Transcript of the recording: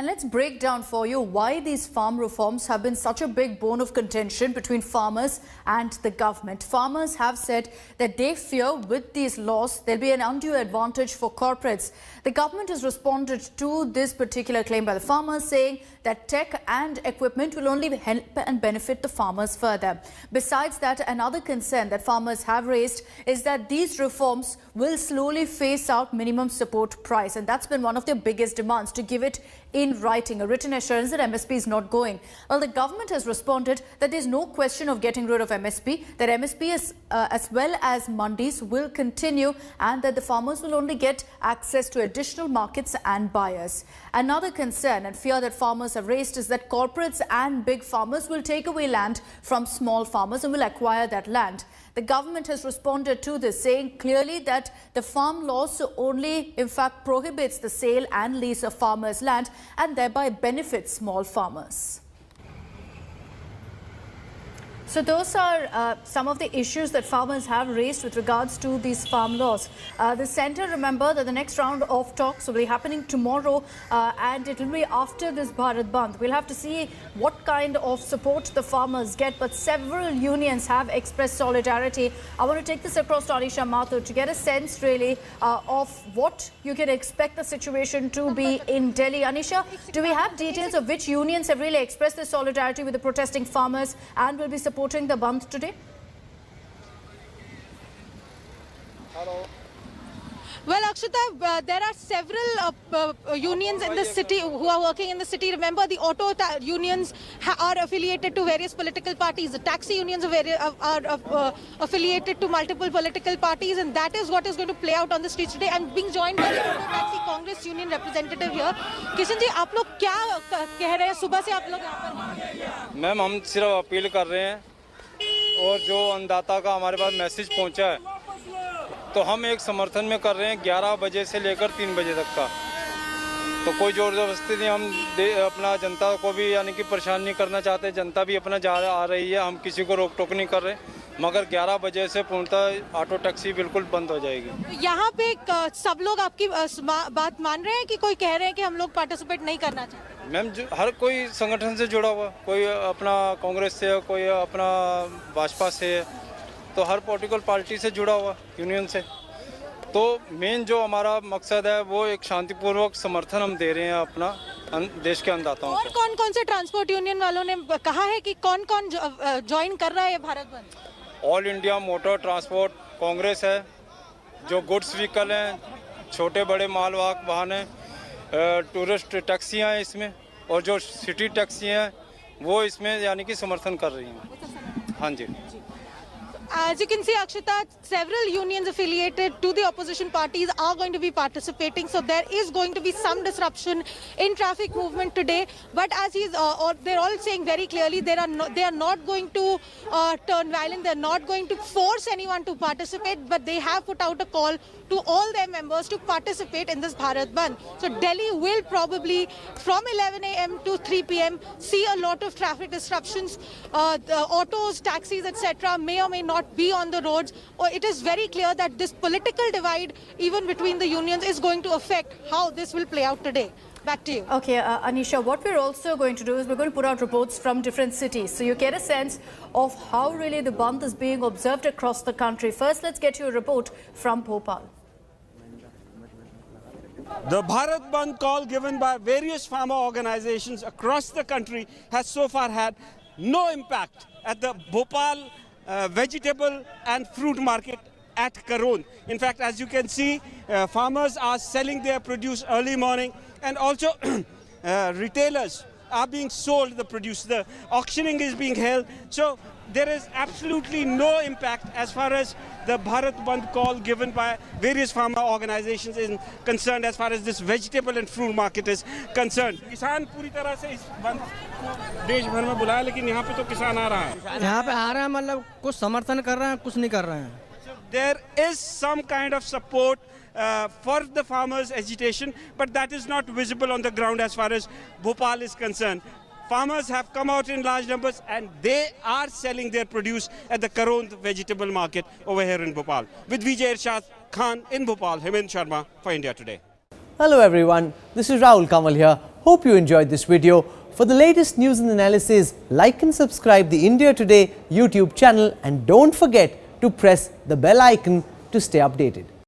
And let's break down for you why these farm reforms have been such a big bone of contention between farmers and the government. Farmers have said that they fear with these laws there'll be an undue advantage for corporates. The government has responded to this particular claim by the farmers, saying that tech and equipment will only help and benefit the farmers further. Besides that, another concern that farmers have raised is that these reforms will slowly phase out minimum support price, and that's been one of their biggest demands, to give it in writing, a written assurance that MSP is not going. Well, the government has responded that there's no question of getting rid of MSP, that MSP is, as well as mandis will continue, and that the farmers will only get access to additional markets and buyers. Another concern and fear that farmers have raised is that corporates and big farmers will take away land from small farmers and will acquire that land. The government has responded to this, saying clearly that the farm laws only in fact prohibits the sale and lease of farmers' land and thereby benefits small farmers. So those are some of the issues that farmers have raised with regards to these farm laws. The centre, remember that the next round of talks will be happening tomorrow, and it will be after this Bharat Bandh. We'll have to see what kind of support the farmers get, but several unions have expressed solidarity. I want to take this across to Anisha Mathur to get a sense really of what you can expect the situation to be in Delhi. Anisha, do we have details of which unions have really expressed their solidarity with the protesting farmers and will be supporting the Bandh today? Hello. Well, Akshita, there are several unions in the city who are working in the city. Remember, the auto unions are affiliated to various political parties. The taxi unions are affiliated to multiple political parties, and that is what is going to play out on the streets today. I'm being joined by the Taxi Congress Union representative here. Kishan ji, आप लोग क्या कह रहे हैं? सुबह से आप लोग यहाँ पर? मैम, हम सिर्फ अपील कर रहे हैं, और जो अन्नदाता का हमारे पास मैसेज पहुँचा है तो हम एक समर्थन में कर रहे हैं 11 बजे से लेकर 3 बजे तक का। तो कोई जोर जबरदस्ती नहीं, हम अपना जनता को भी यानी कि परेशान नहीं करना चाहते। जनता भी अपना आ रही है, हम किसी को रोक टोक नहीं कर रहे, मगर 11 बजे से पूर्णतः ऑटो टैक्सी बिल्कुल बंद हो जाएगी। यहाँ पे सब लोग आपकी बात मान रहे हैं कि कोई कह रहे हैं कि हम लोग पार्टिसिपेट नहीं करना चाहते? मैम, हर कोई संगठन से जुड़ा हुआ, कोई अपना कांग्रेस से, कोई अपना भाजपा से, तो हर पॉलिटिकल पार्टी से जुड़ा हुआ, यूनियन से। तो मेन जो हमारा मकसद है वो एक शांतिपूर्वक समर्थन हम दे रहे हैं अपना देश के अन्नदाताओं को। और कौन से ट्रांसपोर्ट यूनियन वालों ने कहा है कि कौन ज्वाइन कर रहा है ये भारत बंद? All India motor transport Congress है, जो गुड्स व्हीकल हैं, छोटे बड़े मालवाहक वाहन हैं, टूरिस्ट टैक्सियाँ हैं इसमें, और जो सिटी टैक्सियाँ हैं वो इसमें यानी कि समर्थन कर रही हैं। हाँ जी। As you can see, Akshita, several unions affiliated to the opposition parties are going to be participating. So there is going to be some disruption in traffic movement today. But as they're all saying very clearly, they are not going to turn violent. They're not going to force anyone to participate. But they have put out a call to all their members to participate in this Bharat Bandh. So Delhi will probably, from 11 a.m. to 3 p.m., see a lot of traffic disruptions. The autos, taxis, etc. may or may not be on the roads. Or it is very clear that this political divide, even between the unions, is going to affect how this will play out today. Back to you. Okay, Anisha, what we're also going to do is we're going to put out reports from different cities, so you get a sense of how really the Bandh is being observed across the country. First, let's get you a report from Bhopal. The Bharat Bandh call given by various farmer organizations across the country has so far had no impact at the Bhopal vegetable and fruit market at Karon. In fact, as you can see, farmers are selling their produce early morning, and also retailers are being sold the produce. The auctioning is being held. So there is absolutely no impact as far as the Bharat Bandh call given by various farmer organizations is concerned, as far as this vegetable and fruit market is concerned. किसान पूरी तरह से इस बंद को देश भर में बुलाया, लेकिन यहाँ पे तो किसान आ रहा है। यहाँ पे आ रहा है, मतलब कुछ समर्थन कर रहे हैं, कुछ नहीं कर रहे हैं। There is some kind of support for the farmers' agitation, but that is not visible on the ground as far as Bhopal is concerned. Farmers have come out in large numbers and they are selling their produce at the Karon vegetable market over here in Bhopal. With Vijay Irshad Khan in Bhopal, Hemant Sharma for India Today. Hello everyone, this is Rahul Kamal here Hope you enjoyed this video. For the latest news and analysis, like and subscribe the India Today YouTube channel and don't forget to press the bell icon to stay updated.